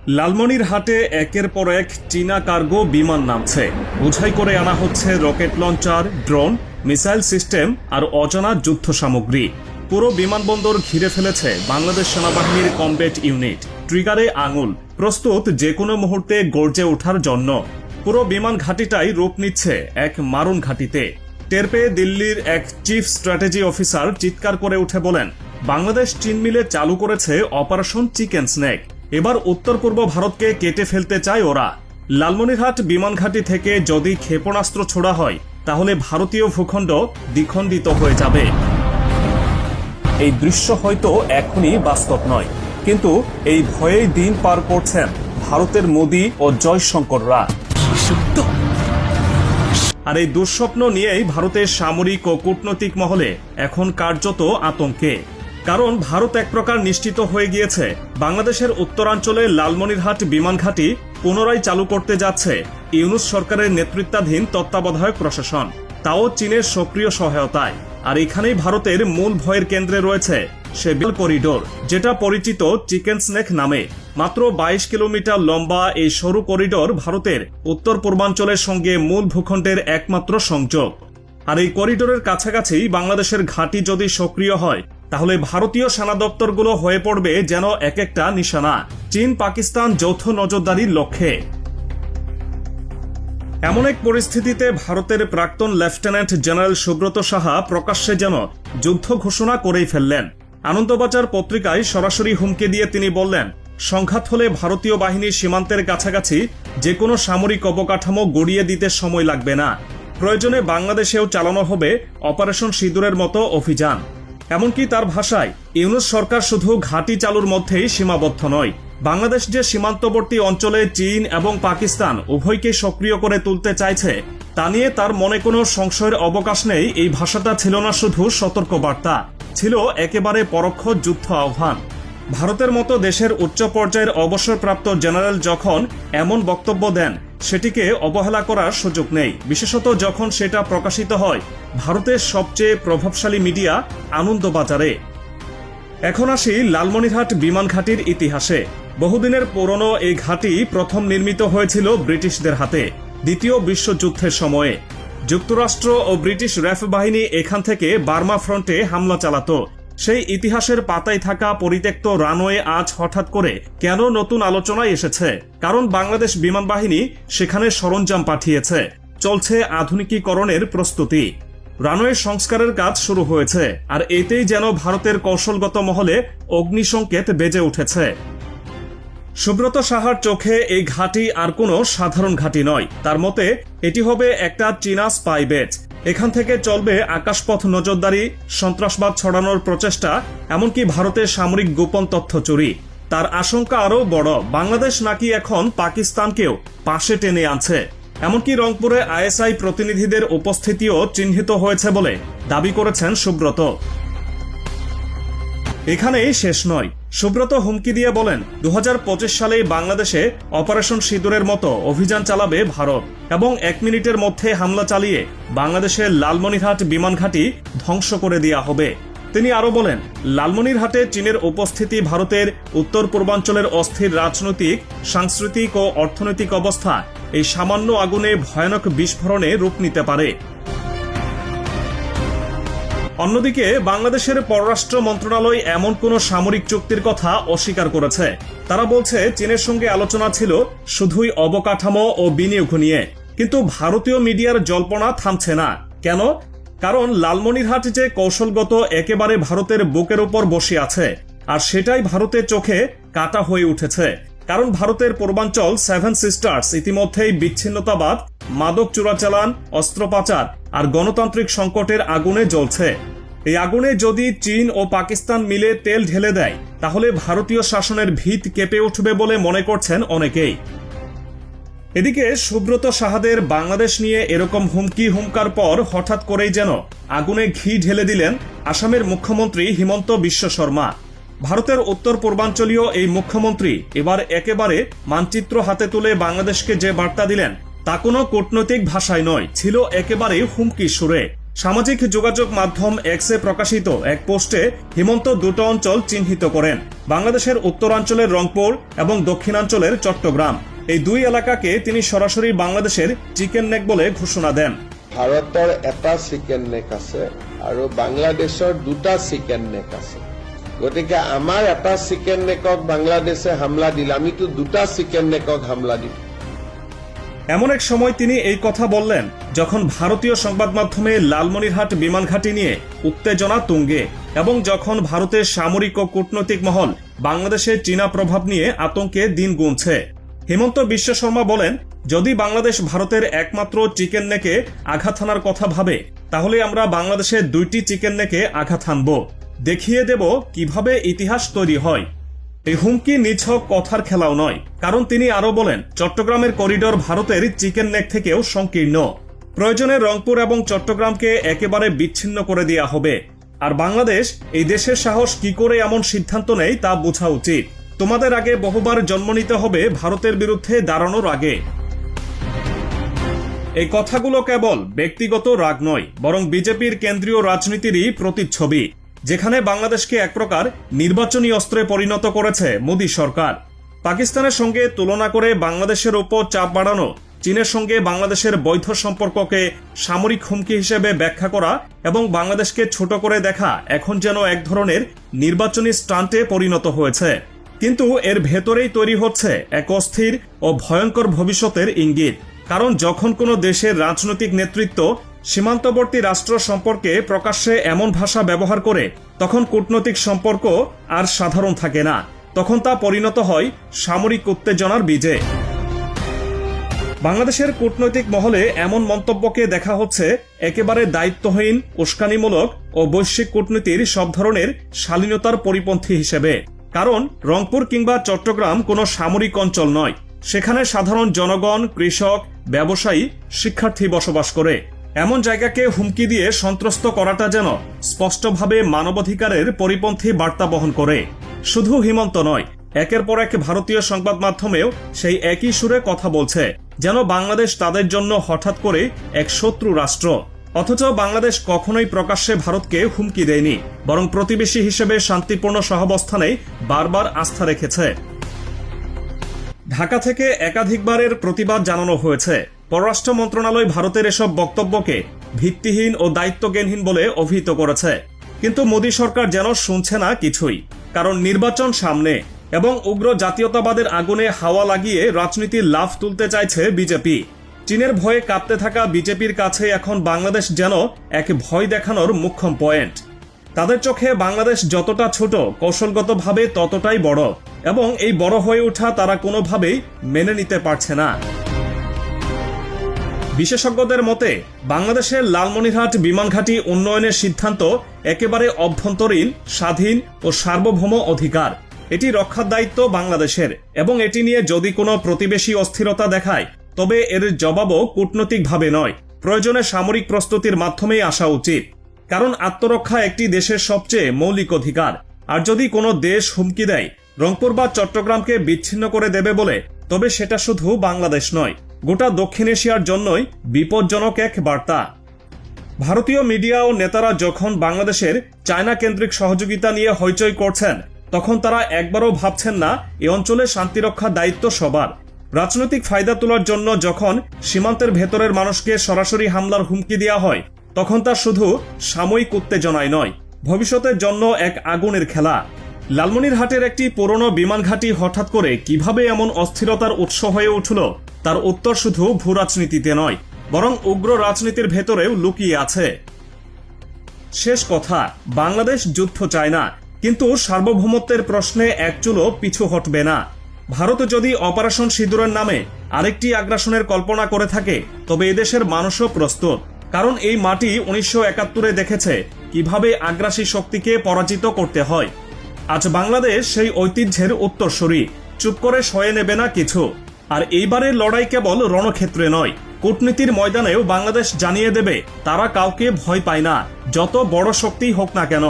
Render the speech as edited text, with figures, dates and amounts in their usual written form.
লালমনিরহাটে একের পর এক চীনা কার্গো বিমান নামছে। বোঝাই করে আনা হচ্ছে rocket launcher, drone, missile system আর অজানা যুদ্ধ সামগ্রী। পুরো বিমানবন্দর ঘিরে ফেলেছে বাংলাদেশ সেনাবাহিনীর কমব্যাট ইউনিট। ট্রিগারে আঙুল, প্রস্তুত যে কোনো মুহূর্তে গর্জে ওঠার জন্য। পুরো বিমান ঘাঁটিটাই রূপ নিচ্ছে এক মারণ ঘাঁটিতে। টের পেয়ে দিল্লির এক চিফ স্ট্র্যাটেজি অফিসার চিৎকার করে উঠে বলেন, বাংলাদেশ চীন মিলে চালু করেছে অপারেশন চিকেন স্নেক। এবার উত্তর পূর্ব ভারতকে কেটে ফেলতে চায় ওরা। লালমনিরহাট বিমান ঘাঁটি থেকে যদি ক্ষেপণাস্ত্র ছোড়া হয় তাহলে ভারতীয় ভূখণ্ড দ্বিখণ্ডিত হয়ে যাবে। এই দৃশ্য হয়তো এখনই বাস্তব নয়, কিন্তু এই ভয়েই দিন পার করছেন ভারতের মোদি ও জয়শঙ্কররা। আর এই দুঃস্বপ্ন নিয়েই ভারতের সামরিক ও কূটনৈতিক মহলে এখন কার্যত আতঙ্কে। কারণ ভারত এক প্রকার নিশ্চিত হয়ে গিয়েছে বাংলাদেশের উত্তরাঞ্চলে লালমনিরহাট বিমান ঘাঁটি পুনরায় চালু করতে যাচ্ছে ইউনূস সরকারের নেতৃত্বাধীন তত্ত্বাবধায়ক প্রশাসন, তাও চীনের সক্রিয় সহায়তায়। আর এখানেই ভারতের মূল ভয়ের কেন্দ্রে রয়েছে সে বিল করিডোর, যেটা পরিচিত চিকেন স্নেক নামে। মাত্র 22 কিলোমিটার লম্বা এই সরু করিডোর ভারতের উত্তর পূর্বাঞ্চলের সঙ্গে মূল ভূখণ্ডের একমাত্র সংযোগ। আর এই করিডোরের কাছাকাছি বাংলাদেশের ঘাঁটি যদি সক্রিয় হয় তাহলে ভারতীয় সেনা দপ্তরগুলো হয়ে পড়বে যেন এক একটা নিশানা, চীন পাকিস্তান যৌথ নজরদারির লক্ষ্যে। এমন এক পরিস্থিতিতে ভারতের প্রাক্তন লেফটেন্যান্ট জেনারেল সুব্রত সাহা প্রকাশ্যে যেন যুদ্ধ ঘোষণা করেই ফেললেন। আনন্দবাজার পত্রিকায় সরাসরি হুমকি দিয়ে তিনি বললেন, সংঘাত হলে ভারতীয় বাহিনীর সীমান্তের কাছাকাছি যে কোনো সামরিক অবকাঠামো গড়িয়ে দিতে সময় লাগবে না। প্রয়োজনে বাংলাদেশেও চালানো হবে অপারেশন সিঁদুরের মতো অভিযান। এমনকি তার ভাষায়, ইউনূস সরকার শুধু ঘাঁটি চালুর মধ্যেই সীমাবদ্ধ নয়, বাংলাদেশ যে সীমান্তবর্তী অঞ্চলে চীন এবং পাকিস্তান উভয়কে সক্রিয় করে তুলতে চাইছে তা নিয়ে তার মনে কোনো সংশয়ের অবকাশ নেই। এই ভাষাটা ছিল না শুধু সতর্কবার্তা, ছিল একেবারে পরোক্ষ যুদ্ধ আহ্বান। ভারতের মতো দেশের উচ্চ পর্যায়ের অবসরপ্রাপ্ত জেনারেল যখন এমন বক্তব্য দেন সেটিকে অবহেলা করার সুযোগ নেই, বিশেষত যখন সেটা প্রকাশিত হয় ভারতের সবচেয়ে প্রভাবশালী মিডিয়া আনন্দবাজারে। এখন আসি লালমনিরহাট বিমান ঘাঁটির ইতিহাসে। বহুদিনের পুরনো এই ঘাঁটি প্রথম নির্মিত হয়েছিল ব্রিটিশদের হাতে দ্বিতীয় বিশ্বযুদ্ধের সময়ে। যুক্তরাষ্ট্র ও ব্রিটিশ র্যাফ বাহিনী এখান থেকে বার্মা ফ্রন্টে হামলা চালাতো। সেই ইতিহাসের পাতায় থাকা পরিত্যক্ত রানওয়ে আজ হঠাৎ করে কেন নতুন আলোচনায় এসেছে? কারণ বাংলাদেশ বিমান বাহিনী সেখানে সরঞ্জাম পাঠিয়েছে, চলছে আধুনিকীকরণের প্রস্তুতি, রানওয়ে সংস্কারের কাজ শুরু হয়েছে। আর এতেই যেন ভারতের কৌশলগত মহলে অগ্নিসংকেত বেজে উঠেছে। সুব্রত সাহার চোখে এই ঘাঁটি আর কোনো সাধারণ ঘাঁটি নয়। তার মতে এটি হবে একটা চীনা স্পাই বেজ। এখান থেকে চলবে আকাশপথ নজরদারি, সন্ত্রাসবাদ ছড়ানোর প্রচেষ্টা, এমনকি ভারতের সামরিক গোপন তথ্য চুরি। তার আশঙ্কা আরও বড়, বাংলাদেশ নাকি এখন পাকিস্তানকেও পাশে টেনে আনছে। এমনকি রংপুরে আইএসআই প্রতিনিধিদের উপস্থিতিও চিহ্নিত হয়েছে বলে দাবি করেছেন সুব্রত। এখানেই শেষ নয়, সুব্রত হুমকি দিয়ে বলেন 2025 সালে বাংলাদেশে অপারেশন সিঁদুরের মতো অভিযান চালাবে ভারত এবং 1 মিনিটের মধ্যে হামলা চালিয়ে বাংলাদেশের লালমনিরহাট বিমান ঘাঁটি ধ্বংস করে দেওয়া হবে। তিনি আরো বলেন, লালমনিরহাটে চীনের উপস্থিতি ভারতের উত্তর পূর্বাঞ্চলের অস্থির রাজনৈতিক, সাংস্কৃতিক ও অর্থনৈতিক অবস্থা এই সামান্য আগুনে ভয়ানক বিস্ফোরণে রূপ নিতে পারে। অন্যদিকে বাংলাদেশের পররাষ্ট্র মন্ত্রণালয় এমন কোন সামরিক চুক্তির কথা অস্বীকার করেছে। তারা বলছে চীনের সঙ্গে আলোচনা ছিল শুধুই অবকাঠামো ও বিনিয়োগ নিয়ে। কিন্তু ভারতীয় মিডিয়ার জল্পনা থামছে না। কেন? কারণ লালমনিরহাট যে কৌশলগত একেবারে ভারতের বুকের উপর বসে আছে, আর সেটাই ভারতের চোখে কাটা হয়ে উঠেছে। কারণ ভারতের পূর্বাঞ্চল 7 সিস্টার্স ইতিমধ্যেই বিচ্ছিন্নতাবাদ, মাদক চোরাচালান, অস্ত্র পাচার আর গণতান্ত্রিক সংকটের আগুনে জ্বলছে। এই আগুনে যদি চীন ও পাকিস্তান মিলে তেল ঢেলে দেয় তাহলে ভারতীয় শাসনের ভিত কেঁপে উঠবে বলে মনে করছেন অনেকেই। এদিকে সুব্রত সাহাদের বাংলাদেশ নিয়ে এরকম হুমকার পর হঠাৎ করেই যেন আগুনে ঘি ঢেলে দিলেন আসামের মুখ্যমন্ত্রী হিমন্ত বিশ্ব শর্মা। ভারতের উত্তর পূর্বাঞ্চলীয় এই মুখ্যমন্ত্রী এবার একেবারে মানচিত্র হাতে তুলে বাংলাদেশকে যে বার্তা দিলেন তা কোনো কূটনৈতিক ভাষায় নয়, ছিল একেবারে হুমকি সুরে। সামাজিক যোগাযোগ মাধ্যম এক্সে প্রকাশিত এক পোস্টে হিমন্ত দুটো অঞ্চল চিহ্নিত করেন, বাংলাদেশের উত্তরাঞ্চলের রংপুর এবং দক্ষিণাঞ্চলের চট্টগ্রাম। এই দুই এলাকাকে তিনি সরাসরি বাংলাদেশের চিকেন নেক বলে ঘোষণা দেন। ভারতের এটা চিকেন নেক আছে আৰু বাংলাদেশের দুটা চিকেন নেক আছে, গতিকে আমার এটা চিকেন নেকক বাংলাদেশে হামলা দিলে আমিতো দুটা চিকেন নেকক হামলা দিম। এমন এক সময় তিনি এই কথা বললেন যখন ভারতীয় সংবাদ মাধ্যমে লালমনিরহাট বিমান ঘাঁটি নিয়ে উত্তেজনা তুঙ্গে এবং যখন ভারতের সামরিক ও কূটনৈতিক মহল বাংলাদেশে চীনা প্রভাব নিয়ে আতঙ্কে দিন গুনছে। হিমন্ত বিশ্ব শর্মা বলেন, যদি বাংলাদেশ ভারতের একমাত্র চিকেন নেকে আঘাত হানার কথা ভাবে তাহলে আমরা বাংলাদেশের দুইটি চিকেন নেকে আঘাত হানব, দেখিয়ে দেব কিভাবে ইতিহাস তৈরি হয়। এই হুমকি নিছক কথার খেলাও নয়, কারণ তিনি আরো বলেন চট্টগ্রামের করিডোর ভারতের চিকেন নেক থেকেও সংকীর্ণ। প্রয়োজনে রংপুর এবং চট্টগ্রামকে একেবারে বিচ্ছিন্ন করে দেওয়া হবে। আর বাংলাদেশ এই দেশের সাহস কি করে এমন সিদ্ধান্ত নেয় তা বোঝা উচিত। তোমাদের আগে বহুবার জন্ম নিতে হবে ভারতের বিরুদ্ধে দাঁড়ানোর আগে। এই কথাগুলো কেবল ব্যক্তিগত রাগ নয়, বরং বিজেপির কেন্দ্রীয় রাজনীতিরই প্রতিচ্ছবি, যেখানে বাংলাদেশকে এক প্রকার নির্বাচনী অস্ত্রে পরিণত করেছে মোদী সরকার। পাকিস্তানের সঙ্গে তুলনা করে বাংলাদেশের উপর চাপ বাড়ানো, চীনের সঙ্গে বাংলাদেশের বৈধ সম্পর্ককে সামরিক হুমকি হিসেবে ব্যাখ্যা করা এবং বাংলাদেশকে ছোট করে দেখা এখন যেন এক ধরনের নির্বাচনী স্টান্টে পরিণত হয়েছে। কিন্তু এর ভেতরেই তৈরি হচ্ছে এক অস্থির ও ভয়ঙ্কর ভবিষ্যতের ইঙ্গিত। কারণ যখন কোনো দেশের রাজনৈতিক নেতৃত্ব সীমান্তবর্তী রাষ্ট্র সম্পর্কে প্রকাশ্যে এমন ভাষা ব্যবহার করে, তখন কূটনৈতিক সম্পর্ক আর সাধারণ থাকে না, তখন তা পরিণত হয় সামরিক উত্তেজনার বীজে। বাংলাদেশের কূটনৈতিক মহলে এমন মন্তব্যকে দেখা হচ্ছে একেবারে দায়িত্বহীন, উস্কানিমূলক ও বৈশ্বিক কূটনীতির সব ধরনের শালীনতার পরিপন্থী হিসেবে। কারণ রংপুর কিংবা চট্টগ্রাম কোনো সামরিক অঞ্চল নয়, সেখানে সাধারণ জনগণ, কৃষক, ব্যবসায়ী, শিক্ষার্থী বসবাস করে। এমন জায়গাকে হুমকি দিয়ে সন্ত্রস্ত করাটা যেন স্পষ্টভাবে মানবাধিকারের পরিপন্থী বার্তা বহন করে। শুধু হিমন্ত নয়, একের পর এক ভারতীয় সংবাদ মাধ্যমেও সেই একই সুরে কথা বলছে, যেন বাংলাদেশ তাদের জন্য হঠাৎ করে এক শত্রু রাষ্ট্র। অথচ বাংলাদেশ কখনোই প্রকাশ্যে ভারতকে হুমকি দেয়নি, বরং প্রতিবেশী হিসেবে শান্তিপূর্ণ সহাবস্থানে বারবার আস্থা রেখেছে। ঢাকা থেকে একাধিকবারের প্রতিবাদ জানানো হয়েছে। পররাষ্ট্র মন্ত্রণালয় ভারতের এসব বক্তব্যকে ভিত্তিহীন ও দায়িত্বজ্ঞানহীন বলে অভিহিত করেছে। কিন্তু মোদী সরকার যেন শুনছে না কিছুই, কারণ নির্বাচন সামনে এবং উগ্র জাতীয়তাবাদের আগুনে হাওয়া লাগিয়ে রাজনীতির লাফ তুলতে চাইছে বিজেপি। চীনের ভয়ে কাঁপতে থাকা বিজেপির কাছে এখন বাংলাদেশ যেন এক ভয় দেখানোর মুখ্য পয়েন্ট। তাদের চোখে বাংলাদেশ যতটা ছোট, কৌশলগতভাবে ততটাই বড়, এবং এই বড় হয়ে ওঠা তারা কোনোভাবেই মেনে নিতে পারছে না। বিশেষজ্ঞদের মতে বাংলাদেশের লালমনিরহাট বিমান ঘাঁটি উন্নয়নের সিদ্ধান্ত একেবারে অভ্যন্তরীণ, স্বাধীন ও সার্বভৌম অধিকার। এটি রক্ষার দায়িত্ব বাংলাদেশের, এবং এটি নিয়ে যদি কোনো প্রতিবেশী অস্থিরতা দেখায় তবে এর জবাবও কূটনৈতিকভাবে নয়, প্রয়োজনে সামরিক প্রস্তুতির মাধ্যমেই আসা উচিত। কারণ আত্মরক্ষা একটি দেশের সবচেয়ে মৌলিক অধিকার। আর যদি কোনো দেশ হুমকি দেয় রংপুর বা চট্টগ্রামকে বিচ্ছিন্ন করে দেবে বলে, তবে সেটা শুধু বাংলাদেশ নয়, গোটা দক্ষিণ এশিয়ার জন্যই বিপজ্জনক এক বার্তা। ভারতীয় মিডিয়া ও নেতারা যখন বাংলাদেশের চায়না কেন্দ্রিক সহযোগিতা নিয়ে হইচই করছেন, তখন তারা একবারও ভাবছেন না এ অঞ্চলে শান্তিরক্ষার দায়িত্ব সবার। রাজনৈতিক ফায়দা তোলার জন্য যখন সীমান্তের ভেতরের মানুষকে সরাসরি হামলার হুমকি দেওয়া হয়, তখন তা শুধু সাময়িক উত্তেজনায় নয়, ভবিষ্যতের জন্য এক আগুনের খেলা। লালমনিরহাটের একটি পুরনো বিমান ঘাঁটি হঠাৎ করে কিভাবে এমন অস্থিরতার উৎস হয়ে উঠল, তার উত্তর শুধু ভূরাজনীতিতে নয়, বরং উগ্র রাজনীতির ভেতরেও লুকিয়ে আছে। শেষ কথা, বাংলাদেশ যুদ্ধ চায় না, কিন্তু সার্বভৌমত্বের প্রশ্নে এক চুলও পিছু হটবে না। ভারত যদি অপারেশন সিঁদুরের নামে আরেকটি আগ্রাসনের কল্পনা করে থাকে, তবে এদেশের মানুষও প্রস্তুত। কারণ এই মাটি 1971-এ দেখেছে কিভাবে আগ্রাসী শক্তিকে পরাজিত করতে হয়। আজ বাংলাদেশ সেই ঐতিহ্যের উত্তরসূরি, চুপ করে সয়ে নেবে না কিছু। আর এইবারের লড়াই কেবল রণক্ষেত্রে নয়, কূটনীতির ময়দানেও বাংলাদেশ জানিয়ে দেবে তারা কাউকে ভয় পায় না, যত বড় শক্তিই হোক না কেন।